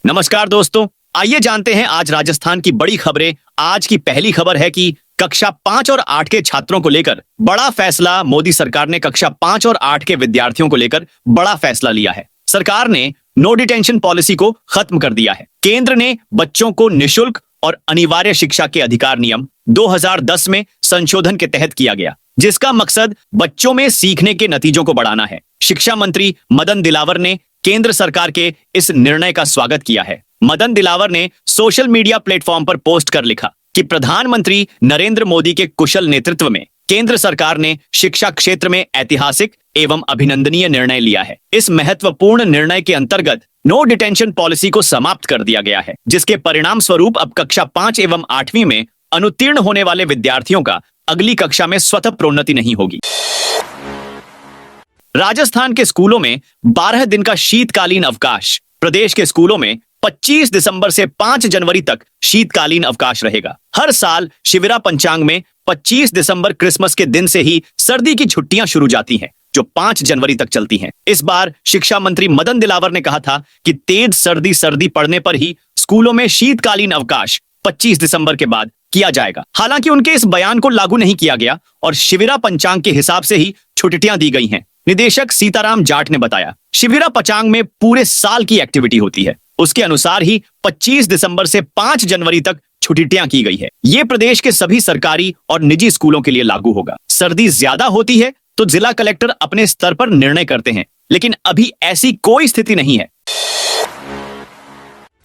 नमस्कार दोस्तों, आइए जानते हैं आज राजस्थान की बड़ी खबरें। आज की पहली खबर है कि कक्षा 5 और 8 के छात्रों को लेकर बड़ा फैसला। मोदी सरकार ने कक्षा 5 और 8 के विद्यार्थियों को लेकर बड़ा फैसला लिया है। सरकार ने नो डिटेंशन पॉलिसी को खत्म कर दिया है। केंद्र ने बच्चों को निशुल्क और अनिवार्य शिक्षा के अधिकार नियम 2010 में संशोधन के तहत किया गया, जिसका मकसद बच्चों में सीखने के नतीजों को बढ़ाना है। शिक्षा मंत्री मदन दिलावर ने केंद्र सरकार के इस निर्णय का स्वागत किया है। मदन दिलावर ने सोशल मीडिया प्लेटफॉर्म पर पोस्ट कर लिखा कि प्रधानमंत्री नरेंद्र मोदी के कुशल नेतृत्व में केंद्र सरकार ने शिक्षा क्षेत्र में ऐतिहासिक एवं अभिनंदनीय निर्णय लिया है। इस महत्वपूर्ण निर्णय के अंतर्गत नो डिटेंशन पॉलिसी को समाप्त कर दिया गया है, जिसके परिणाम स्वरूप अब कक्षा 5 एवं 8वीं में अनुत्तीर्ण होने वाले विद्यार्थियों का अगली कक्षा में स्वतः प्रोन्नति नहीं होगी। राजस्थान के स्कूलों में 12 दिन का शीतकालीन अवकाश। प्रदेश के स्कूलों में 25 दिसंबर से 5 जनवरी तक शीतकालीन अवकाश रहेगा। हर साल शिविरा पंचांग में 25 दिसंबर क्रिसमस के दिन से ही सर्दी की छुट्टियां शुरू जाती हैं, जो 5 जनवरी तक चलती हैं। इस बार शिक्षा मंत्री मदन दिलावर ने कहा था कि तेज सर्दी पड़ने पर ही स्कूलों में शीतकालीन अवकाश 25 दिसंबर के बाद किया जाएगा। हालांकि उनके इस बयान को लागू नहीं किया गया और शिविरा पंचांग के हिसाब से ही छुट्टियां दी गई हैं। निदेशक सीताराम जाट ने बताया, शिविरा पंचांग में पूरे साल की एक्टिविटी होती है। उसके अनुसार ही 25 दिसंबर से 5 जनवरी तक छुट्टियां की गई है। ये प्रदेश के सभी सरकारी और निजी स्कूलों के लिए लागू होगा। सर्दी ज्यादा होती है तो जिला कलेक्टर अपने स्तर पर निर्णय करते हैं, लेकिन अभी ऐसी कोई स्थिति नहीं है।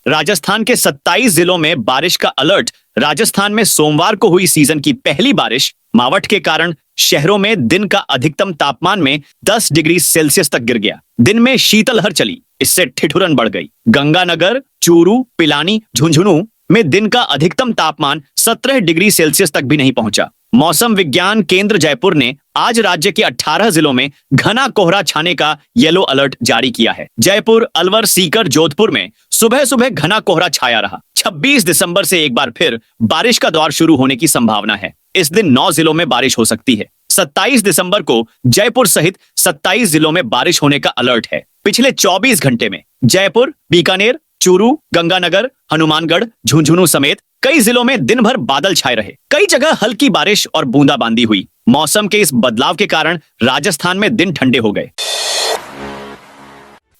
राजस्थान के 27 जिलों में बारिश का अलर्ट। राजस्थान में सोमवार को हुई सीजन की पहली बारिश मावठ के कारण शहरों में दिन का अधिकतम तापमान में 10 डिग्री सेल्सियस तक गिर गया। दिन में शीतलहर चली, इससे ठिठुरन बढ़ गई। गंगानगर, चूरू, पिलानी, झुंझुनू में दिन का अधिकतम तापमान 17 डिग्री सेल्सियस तक भी नहीं पहुंचा। मौसम विज्ञान केंद्र जयपुर ने आज राज्य के 18 जिलों में घना कोहरा छाने का येलो अलर्ट जारी किया है। जयपुर, अलवर, सीकर, जोधपुर में सुबह सुबह घना कोहरा छाया रहा। 26 दिसंबर से एक बार फिर बारिश का दौर शुरू होने की संभावना है। इस दिन 9 जिलों में बारिश हो सकती है। 27 दिसंबर को जयपुर सहित 27 जिलों में बारिश होने का अलर्ट है। पिछले 24 घंटे में जयपुर, बीकानेर, चूरू, गंगानगर, हनुमानगढ़, झुंझुनू समेत कई जिलों में दिन भर बादल छाए रहे। कई जगह हल्की बारिश और बूंदाबांदी हुई। मौसम के इस बदलाव के कारण राजस्थान में दिन ठंडे हो गए।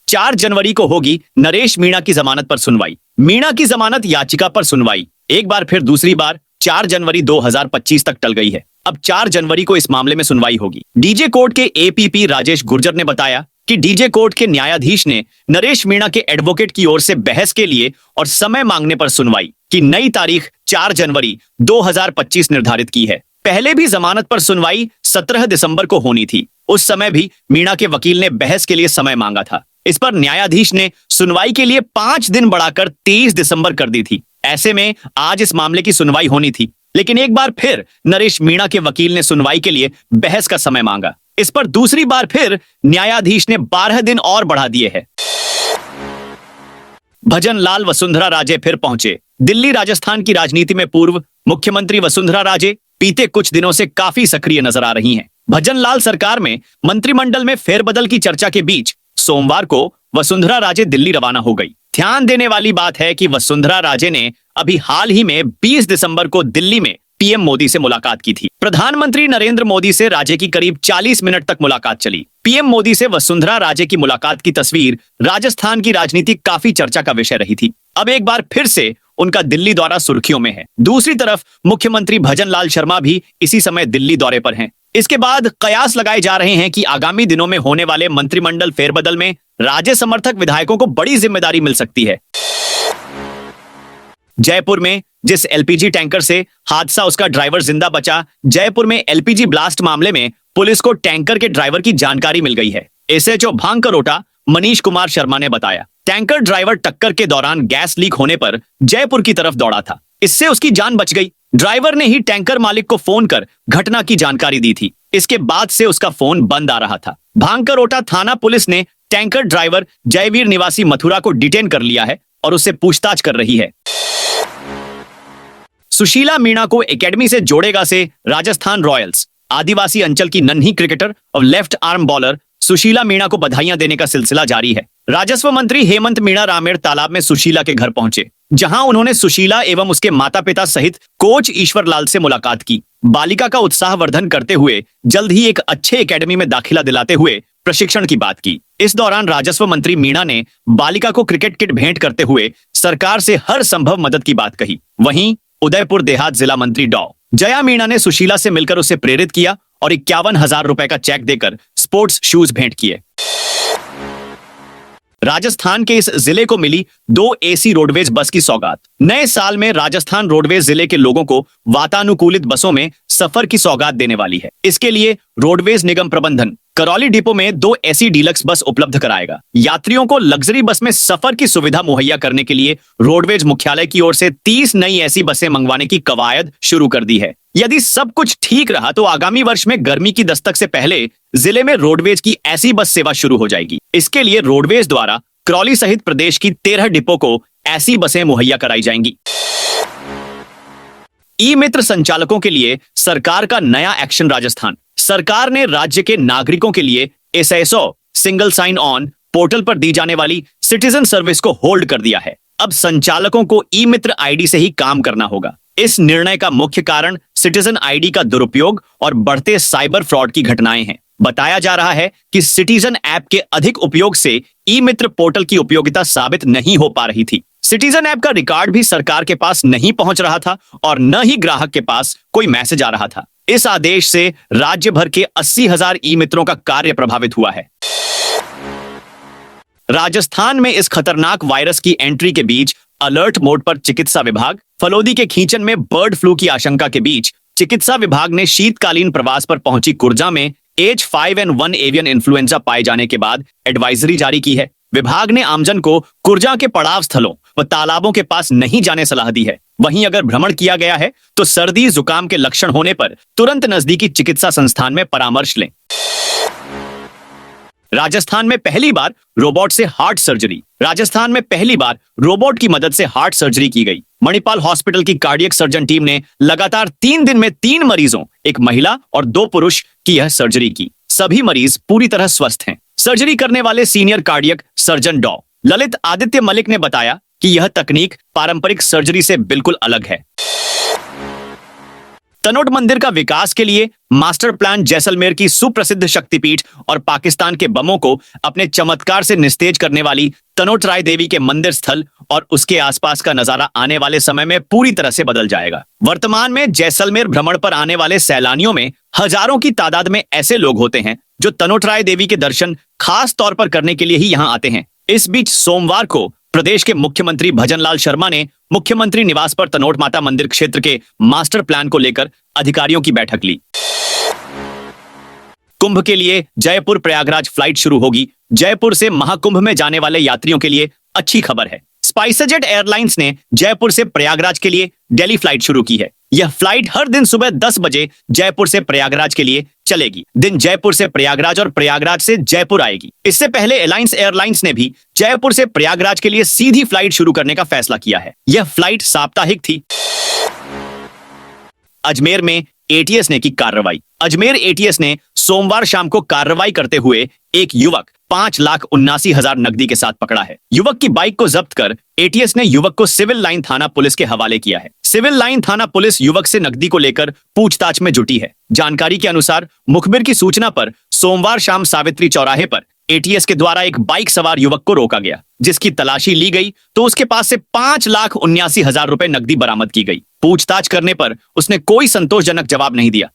4 जनवरी को होगी नरेश मीणा की जमानत पर सुनवाई। मीणा की जमानत याचिका पर सुनवाई एक बार फिर दूसरी बार 4 जनवरी 2025 तक टल गई है। अब 4 जनवरी को इस मामले में सुनवाई होगी। डीजे कोर्ट के एपीपी राजेश गुर्जर ने बताया कि डीजे कोर्ट के न्यायाधीश ने नरेश मीणा के एडवोकेट की ओर से बहस के लिए और समय मांगने पर सुनवाई की नई तारीख 4 जनवरी 2025 निर्धारित की है। पहले भी जमानत पर सुनवाई 17 दिसंबर को होनी थी। उस समय भी मीणा के वकील ने बहस के लिए समय मांगा था। इस पर न्यायाधीश ने सुनवाई के लिए 5 दिन बढ़ाकर 23 दिसंबर कर दी थी। ऐसे में आज इस मामले की सुनवाई होनी थी, लेकिन एक बार फिर नरेश मीणा के वकील ने सुनवाई के लिए बहस का समय मांगा। इस पर दूसरी बार फिर न्यायाधीश ने 12 दिन और बढ़ा दिए हैं। भजन लाल वसुंधरा राजे फिर पहुंचे। दिल्ली राजस्थान की राजनीति में पूर्व मुख्यमंत्री वसुंधरा राजे बीते कुछ दिनों से काफी सक्रिय नजर आ रही हैं। भजन लाल सरकार में मंत्रिमंडल में फेरबदल की चर्चा के बीच सोमवार को वसुंधरा राजे दिल्ली रवाना हो गई। ध्यान देने वाली बात है कि वसुंधरा राजे ने अभी हाल ही में 20 दिसंबर को दिल्ली में पीएम मोदी से मुलाकात की थी। प्रधानमंत्री नरेंद्र मोदी से राजे की करीब 40 मिनट तक मुलाकात चली। पीएम मोदी से वसुंधरा राजे की मुलाकात की तस्वीर राजस्थान की राजनीति काफी चर्चा का विषय रही थी। अब एक बार फिर से उनका दिल्ली दौरा सुर्खियों में है। दूसरी तरफ मुख्यमंत्री भजन लाल शर्मा भी इसी समय दिल्ली दौरे पर हैं। इसके बाद कयास लगाए जा रहे हैं कि आगामी दिनों में होने वाले मंत्रिमंडल फेरबदल में राजे समर्थक विधायकों को बड़ी जिम्मेदारी मिल सकती है। जयपुर में जिस एलपीजी टैंकर से हादसा उसका ड्राइवर जिंदा बचा, जयपुर में एलपीजी ब्लास्ट मामले में पुलिस को टैंकर के ड्राइवर की जानकारी मिल गई है। एसएचओ भांकरोटा मनीष कुमार शर्मा ने बताया, टैंकर ड्राइवर टक्कर के दौरान गैस लीक होने पर जयपुर की तरफ दौड़ा था। इससे उसकी जान बच गई। ड्राइवर ने ही टैंकर मालिक को फोन कर घटना की जानकारी दी थी। इसके बाद से उसका फोन बंद आ रहा था। भांकरोटा थाना पुलिस ने टैंकर ड्राइवर जयवीर निवासी मथुरा को डिटेन कर लिया है और उससे पूछताछ कर रही है। सुशीला मीणा को एकेडमी से जोड़ेगा से राजस्थान रॉयल्स। आदिवासी अंचल की नन्ही क्रिकेटर और left arm bowler Sushila Meena को बधाइयां देने का सिलसिला जारी है। राजस्व मंत्री हेमंत मीणा रामेर तालाब में सुशीला के घर पहुंचे, जहां उन्होंने सुशीला एवं उसके माता पिता सहित कोच ईश्वरलाल से मुलाकात की। बालिका का उत्साहवर्धन करते हुए जल्द ही एक अच्छे एकेडमी में दाखिला दिलाते हुए प्रशिक्षण की बात की। इस दौरान राजस्व मंत्री मीणा ने बालिका को क्रिकेट किट भेंट करते हुए सरकार से हर संभव मदद की बात कही। वहीं उदयपुर देहात जिला मंत्री डॉ जया मीणा ने सुशीला से मिलकर उसे प्रेरित किया और 51,000 रुपए का चेक देकर स्पोर्ट्स शूज भेंट किए। राजस्थान के इस जिले को मिली 2 एसी रोडवेज बस की सौगात। नए साल में राजस्थान रोडवेज जिले के लोगों को वातानुकूलित बसों में सफर की सौगात देने वाली है। इसके लिए रोडवेज निगम प्रबंधन करौली डिपो में 2 एसी डीलक्स बस उपलब्ध कराएगा। यात्रियों को लग्जरी बस में सफर की सुविधा मुहैया करने के लिए रोडवेज मुख्यालय की ओर से 30 नई ऐसी बसें मंगवाने की कवायद शुरू कर दी है। यदि सब कुछ ठीक रहा तो आगामी वर्ष में गर्मी की दस्तक से पहले जिले में रोडवेज की ऐसी बस सेवा शुरू हो जाएगी। इसके लिए रोडवेज द्वारा करौली सहित प्रदेश की 13 डिपो को ऐसी बसें मुहैया कराई जाएंगी। ई मित्र संचालकों के लिए सरकार का नया एक्शन। राजस्थान सरकार ने राज्य के नागरिकों के लिए SSO single sign on portal पर दी जाने वाली सिटीजन सर्विस को होल्ड कर दिया है। अब संचालकों को ई मित्र आईडी से ही काम करना होगा। इस निर्णय का मुख्य कारण सिटीजन आईडी का दुरुपयोग और बढ़ते साइबर फ्रॉड की घटनाएं हैं। बताया जा रहा है कि सिटीजन ऐप के अधिक उपयोग से ई मित्र पोर्टल की उपयोगिता साबित नहीं हो पा रही थी। सिटीजन ऐप का रिकॉर्ड भी सरकार के पास नहीं पहुंच रहा था और न ही ग्राहक के पास कोई मैसेज आ रहा था। इस आदेश से राज्य भर के 80,000 ई मित्रों का कार्य प्रभावित हुआ है। राजस्थान में इस खतरनाक वायरस की एंट्री के बीच अलर्ट मोड पर चिकित्सा विभाग। फलोदी के खींचन में बर्ड फ्लू की आशंका के बीच चिकित्सा विभाग ने शीतकालीन प्रवास पर पहुंची कुर्जा में H5N1 एवियन इन्फ्लुएंजा पाए जाने के बाद एडवाइजरी जारी की है। विभाग ने आमजन को कुर्जा के पड़ाव स्थलों व तालाबों के पास नहीं जाने सलाह दी है। वहीं अगर भ्रमण किया गया है तो सर्दी जुकाम के लक्षण होने पर तुरंत नजदीकी चिकित्सा संस्थान में परामर्श लें। राजस्थान में पहली बार रोबोट से हार्ट सर्जरी। राजस्थान में पहली बार रोबोट की मदद से हार्ट सर्जरी की गई। मणिपाल हॉस्पिटल की कार्डियक सर्जन टीम ने लगातार 3 दिन में 3 मरीजों, एक महिला और 2 पुरुष की यह सर्जरी की। सभी मरीज पूरी तरह स्वस्थ हैं। सर्जरी करने वाले सीनियर कार्डियक सर्जन डॉ ललित आदित्य मलिक ने बताया कि यह तकनीक पारंपरिक सर्जरी से बिल्कुल अलग है। तनोट मंदिर का विकास के लिए मास्टर प्लान जैसलमेर की सुप्रसिद्ध शक्तिपीठ और पाकिस्तान के बमों को अपने चमत्कार से निस्तेज करने वाली तनोट राय देवी के मंदिर स्थल और उसके आसपास का नजारा आने वाले समय में पूरी तरह से बदल जाएगा। वर्तमान में जैसलमेर भ्रमण पर आने वाले सैलानियों में हजारों की तादाद में ऐसे लोग होते हैं जो तनोट राय देवी के दर्शन खास तौर पर करने के लिए ही यहाँ आते हैं। इस बीच सोमवार को प्रदेश के मुख्यमंत्री भजनलाल शर्मा ने मुख्यमंत्री निवास पर तनोट माता मंदिर क्षेत्र के मास्टर प्लान को लेकर अधिकारियों की बैठक ली। कुंभ के लिए जयपुर प्रयागराज फ्लाइट शुरू होगी। जयपुर से महाकुंभ में जाने वाले यात्रियों के लिए अच्छी खबर है। स्पाइसजेट एयरलाइंस ने जयपुर से प्रयागराज के लिए दिल्ली फ्लाइट शुरू की है। यह फ्लाइट हर दिन सुबह 10 बजे जयपुर से प्रयागराज के लिए चलेगी। दिन जयपुर से प्रयागराज और प्रयागराज से जयपुर आएगी। इससे पहले अलायंस एयरलाइंस ने भी जयपुर से प्रयागराज के लिए सीधी फ्लाइट शुरू करने का फैसला किया है। यह फ्लाइट साप्ताहिक थी। अजमेर में एटीएस ने की कार्रवाई। अजमेर एटीएस ने सोमवार शाम को कार्रवाई करते हुए एक युवक 5,79,000 नकदी के साथ पकड़ा है। युवक की बाइक को जब्त कर एटीएस ने युवक को सिविल लाइन थाना पुलिस के हवाले किया है। सिविल लाइन थाना पुलिस युवक से नकदी को लेकर पूछताछ में जुटी है। जानकारी के अनुसार मुखबिर की सूचना पर सोमवार शाम सावित्री चौराहे पर एटीएस के द्वारा एक बाइक सवार युवक को रोका गया, जिसकी तलाशी ली गई तो उसके पास से 5,79,000 रुपए नकदी बरामद की गई। पूछताछ करने पर उसने कोई संतोषजनक जवाब नहीं दिया।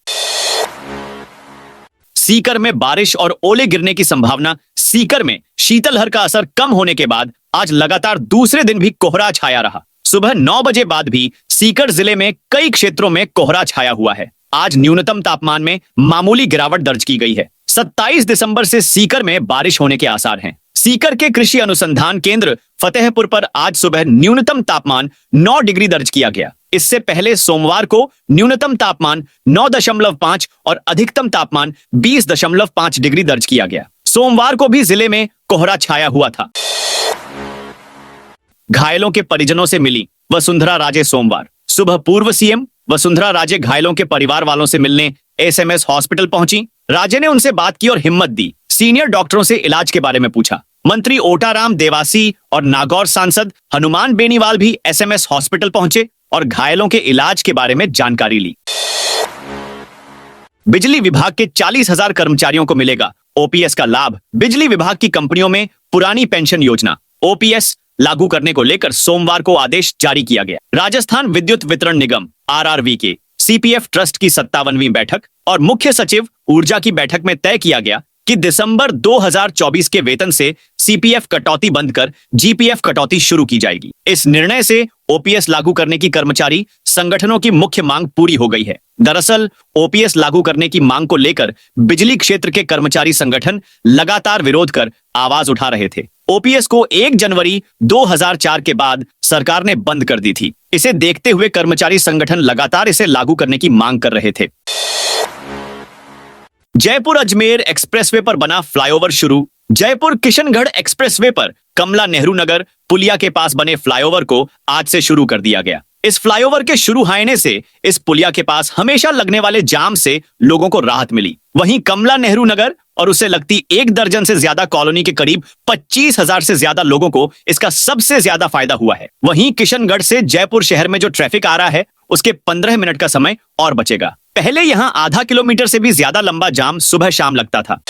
सीकर में बारिश और ओले गिरने की संभावना। सीकर में शीतलहर का असर कम होने के बाद आज लगातार दूसरे दिन भी कोहरा छाया रहा। सुबह 9 बजे बाद भी सीकर जिले में कई क्षेत्रों में कोहरा छाया हुआ है। आज न्यूनतम तापमान में मामूली गिरावट दर्ज की गई है। 27 दिसंबर से सीकर में बारिश होने के आसार हैं। सीकर के कृषि अनुसंधान केंद्र फतेहपुर पर आज सुबह न्यूनतम तापमान 9 डिग्री दर्ज किया गया। इससे पहले सोमवार को न्यूनतम तापमान 9.5 और अधिकतम तापमान 20.5 डिग्री दर्ज किया गया। सोमवार को भी जिले में कोहरा छाया हुआ था। घायलों के परिजनों से मिली वसुंधरा राजे। सोमवार सुबह पूर्व सीएम वसुंधरा राजे घायलों के परिवार वालों से मिलने एसएमएस हॉस्पिटल पहुंची। राजे ने उनसे बात की और हिम्मत दी। सीनियर डॉक्टरों से इलाज के बारे में पूछा। मंत्री ओटाराम देवासी और नागौर सांसद हनुमान बेनीवाल भी एसएमएस हॉस्पिटल पहुंचे और घायलों के इलाज के बारे में जानकारी ली। बिजली विभाग के 40,000 कर्मचारियों को मिलेगा ओपीएस का लाभ। बिजली विभाग की कंपनियों में पुरानी पेंशन योजना ओपीएस लागू करने को लेकर सोमवार को आदेश जारी किया गया। राजस्थान विद्युत वितरण निगम आरआरवी के सीपीएफ ट्रस्ट की 57वीं बैठक और मुख्य सचिव ऊर्जा की बैठक में तय किया गया कि दिसंबर 2024 के वेतन से सीपीएफ कटौती बंद कर जीपीएफ कटौती शुरू की जाएगी। इस निर्णय से ओपीएस लागू करने की कर्मचारी संगठनों की मुख्य मांग पूरी हो गई है। दरअसल ओपीएस लागू करने की मांग को लेकर बिजली क्षेत्र के कर्मचारी संगठन लगातार विरोध कर आवाज उठा रहे थे। ओपीएस को 1 जनवरी 2004 के बाद सरकार ने बंद कर दी थी। इसे देखते हुए कर्मचारी संगठन लगातार इसे लागू करने की मांग कर रहे थे। जयपुर अजमेर एक्सप्रेसवे पर बना फ्लाईओवर शुरू। जयपुर किशनगढ़ एक्सप्रेसवे पर कमला नेहरू नगर पुलिया के पास बने फ्लाईओवर को आज से शुरू कर दिया गया। इस फ्लाईओवर के शुरू होने से इस पुलिया के पास हमेशा लगने वाले जाम से लोगों को राहत मिली। वहीं कमला नेहरू नगर और उसे लगती 1 दर्जन से ज्यादा कॉलोनी के करीब 25,000 से ज्यादा लोगों को इसका सबसे ज्यादा फायदा हुआ है। वहीं किशनगढ़ से जयपुर शहर में जो ट्रैफिक आ रहा है उसके 15 मिनट का समय और बचेगा। पहले यहां आधा किलोमीटर से भी ज्यादा लंबा जाम सुबह शाम लगता था।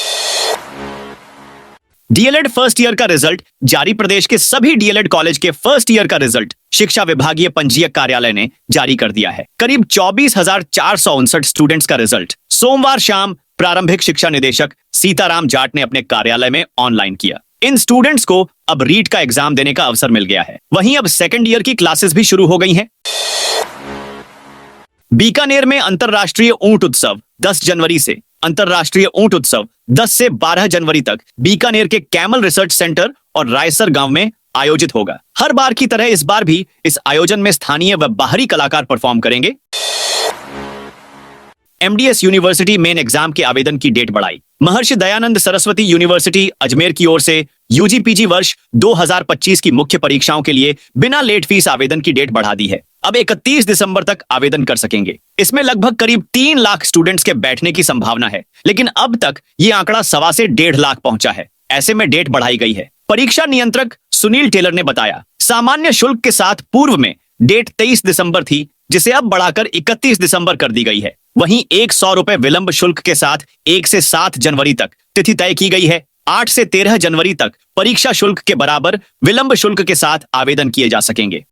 डीएलएड फर्स्ट ईयर का रिजल्ट जारी। प्रदेश के सभी डीएलएड कॉलेज के फर्स्ट ईयर का रिजल्ट शिक्षा विभागीय पंजीयक कार्यालय ने जारी कर दिया है। करीब 24,459 स्टूडेंट्स का रिजल्ट सोमवार शाम प्रारंभिक शिक्षा निदेशक सीताराम जाट ने अपने कार्यालय में ऑनलाइन किया। इन स्टूडेंट्स को अब रीट का एग्जाम देने का अवसर मिल गया है। वहीं अब सेकेंड ईयर की क्लासेस भी शुरू हो गई हैं। बीकानेर में अंतरराष्ट्रीय ऊंट उत्सव 10 जनवरी से। अंतरराष्ट्रीय ऊंट उत्सव 10 से 12 जनवरी तक बीकानेर के कैमल रिसर्च सेंटर और रायसर गांव में आयोजित होगा। हर बार की तरह इस बार भी इस आयोजन में स्थानीय व बाहरी कलाकार परफॉर्म करेंगे। एमडीएस यूनिवर्सिटी मेन एग्जाम के आवेदन की डेट बढ़ाई। महर्षि दयानंद सरस्वती यूनिवर्सिटी अजमेर की ओर से यूजी पीजी वर्ष 2025 की मुख्य परीक्षाओं के लिए बिना लेट फीस आवेदन की डेट बढ़ा दी है। अब 31 दिसंबर तक आवेदन कर सकेंगे। इसमें लगभग करीब 3 लाख स्टूडेंट्स के बैठने की संभावना है, लेकिन अब तक ये आंकड़ा 1.25 से 1.5 लाख पहुंचा है। ऐसे में डेट बढ़ाई गई है। परीक्षा नियंत्रक सुनील टेलर ने बताया, सामान्य शुल्क के साथ पूर्व में डेट 23 दिसंबर थी, जिसे अब बढ़ाकर 31 दिसंबर कर दी गई है। वहीं 100 रुपए विलंब शुल्क के साथ 1 से 7 जनवरी तक तिथि तय की गई है। 8 से 13 जनवरी तक परीक्षा शुल्क के बराबर विलंब शुल्क के साथ आवेदन किए जा सकेंगे।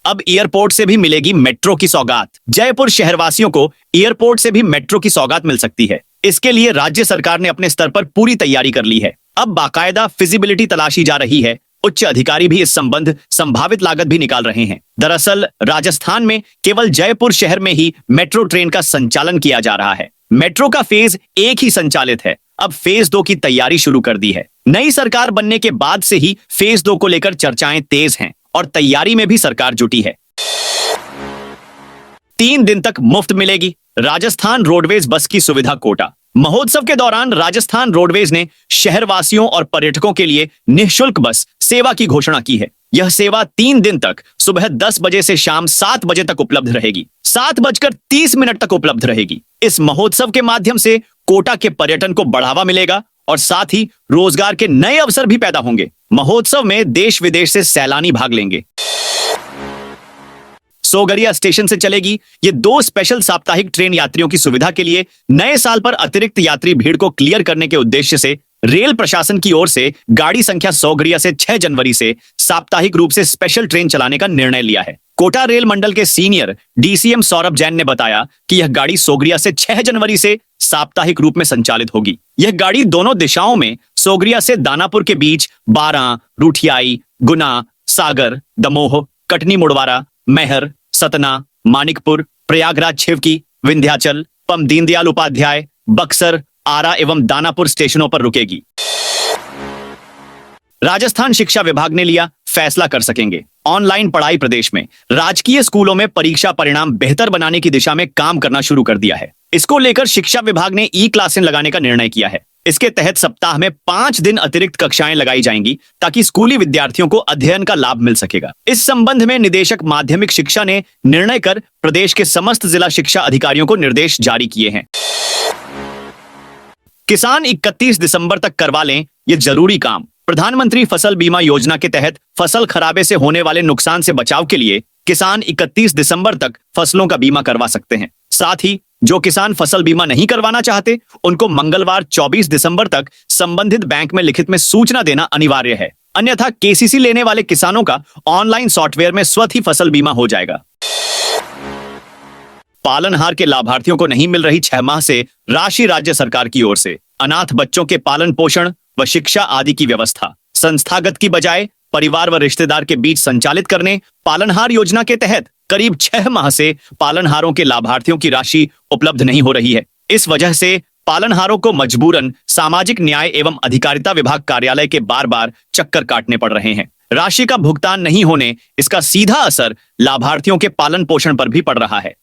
अब एयरपोर्ट से भी मिलेगी मेट्रो की सौगात। जयपुर शहरवासियों को एयरपोर्ट से भी मेट्रो की सौगात मिल सकती है। इसके लिए राज्य सरकार ने अपने स्तर पर पूरी तैयारी कर ली है। अब बाकायदा फिजिबिलिटी तलाशी जा रही है। उच्च अधिकारी भी इस संबंध संभावित लागत भी निकाल रहे हैं। दरअसल राजस्थान में केवल जयपुर शहर में ही मेट्रो ट्रेन का संचालन किया जा रहा है। मेट्रो का फेज 1 ही संचालित है। अब फेज 2 की तैयारी शुरू कर दी है। नई सरकार बनने के बाद से ही फेज 2 को लेकर चर्चाएं तेज हैं और तैयारी में भी सरकार जुटी है। 3 दिन तक मुफ्त मिलेगी राजस्थान रोडवेज बस की सुविधा कोटा। महोत्सव के दौरान राजस्थान रोडवेज ने शहरवासियों और पर्यटकों के लिए निःशुल्क बस सेवा की घोषणा की है। यह सेवा 3 दिन तक सुबह 10 बजे से शाम 7 बजे तक उपलब्ध रहेगी। 7:30 तक उपलब्ध रहेगी। इस महोत्सव के माध्यम से कोटा के पर्यटन को बढ़ावा मिलेगा और साथ ही रोजगार के नए अवसर भी पैदा होंगे। महोत्सव में देश विदेश से सैलानी भाग लेंगे। सोगरिया स्टेशन से चलेगी ये 2 स्पेशल साप्ताहिक ट्रेन। यात्रियों की सुविधा के लिए नए साल पर अतिरिक्त यात्री भीड़ को क्लियर करने के उद्देश्य से रेल प्रशासन की ओर से गाड़ी संख्या सोगरिया से 6 जनवरी से साप्ताहिक रूप से स्पेशल ट्रेन चलाने का निर्णय लिया है। कोटा रेल मंडल के सीनियर डीसीएम सौरभ जैन ने बताया कि यह गाड़ी सोगरिया से 6 जनवरी से साप्ताहिक रूप में संचालित होगी। यह गाड़ी दोनों दिशाओं में सोगरिया से दानापुर के बीच बारां, रूठियाई, गुना, सागर, दमोह, कटनी मुड़वारा, मैहर, सतना, मानिकपुर, प्रयागराज छिवकी, विंध्याचल, पम दीनदयाल उपाध्याय, बक्सर, आरा एवं दानापुर स्टेशनों पर रुकेगी। राजस्थान शिक्षा विभाग ने लिया फैसला, कर सकेंगे ऑनलाइन पढ़ाई। प्रदेश में राजकीय स्कूलों में परीक्षा परिणाम बेहतर बनाने की दिशा में काम करना शुरू कर दिया है। इसको लेकर शिक्षा विभाग ने ई क्लासें लगाने का निर्णय किया है। इसके तहत सप्ताह में 5 दिन अतिरिक्त कक्षाएं लगाई जाएंगी ताकि स्कूली विद्यार्थियों को अध्ययन का लाभ मिल सकेगा। इस संबंध में निदेशक माध्यमिक शिक्षा ने निर्णय कर प्रदेश के समस्त जिला शिक्षा अधिकारियों को निर्देश जारी किए हैं। किसान 31 दिसंबर तक करवा लें ये जरूरी काम। प्रधानमंत्री फसल बीमा योजना के तहत फसल खराबे से होने वाले नुकसान से बचाव के लिए किसान 31 दिसंबर तक फसलों का बीमा करवा सकते हैं। साथ ही जो किसान फसल बीमा नहीं करवाना चाहते, उनको मंगलवार 24 दिसंबर तक संबंधित बैंक में लिखित में सूचना देना अनिवार्य है। अन्यथा केसीसी लेने वाले किसानों का ऑनलाइन सॉफ्टवेयर में स्वतः ही फसल बीमा हो जाएगा। पालनहार के लाभार्थियों को नहीं मिल रही 6 माह से राशि राज्य सरकार की ओर से। अनाथ बच्चों के पालन पोषण व शिक्षा आदि की व्यवस्था संस्थागत की बजाय परिवार व रिश्तेदार के बीच संचालित करने पालनहार योजना के तहत करीब 6 माह से पालनहारों के लाभार्थियों की राशि उपलब्ध नहीं हो रही है। इस वजह से पालनहारों को मजबूरन सामाजिक न्याय एवं अधिकारिता विभाग कार्यालय के बार चक्कर काटने पड़ रहे हैं। राशि का भुगतान नहीं होने इसका सीधा असर लाभार्थियों के पालन पोषण पर भी पड़ रहा है।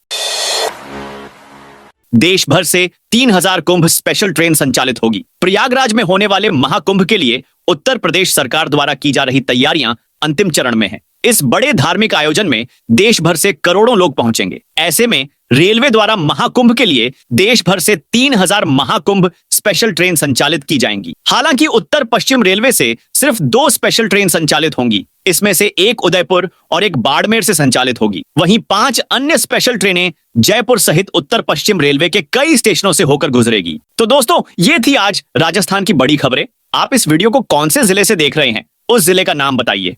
देश भर से 3000 कुंभ स्पेशल ट्रेन संचालित होगी। प्रयागराज में होने वाले महाकुंभ के लिए उत्तर प्रदेश सरकार द्वारा की जा रही तैयारियां अंतिम चरण में हैं। इस बड़े धार्मिक आयोजन में देश भर से करोड़ों लोग पहुंचेंगे। ऐसे में रेलवे द्वारा महाकुंभ के लिए देश भर से 3000 महाकुंभ स्पेशल ट्रेन संचालित की जाएंगी। हालांकि उत्तर पश्चिम रेलवे से सिर्फ 2 स्पेशल ट्रेन संचालित होंगी। इसमें से एक उदयपुर और एक बाड़मेर से संचालित होगी। वहीं 5 अन्य स्पेशल ट्रेनें जयपुर सहित उत्तर पश्चिम रेलवे के कई स्टेशनों से होकर गुजरेगी। तो दोस्तों, ये थी आज राजस्थान की बड़ी खबरें। आप इस वीडियो को कौन से जिले से देख रहे हैं, उस जिले का नाम बताइए।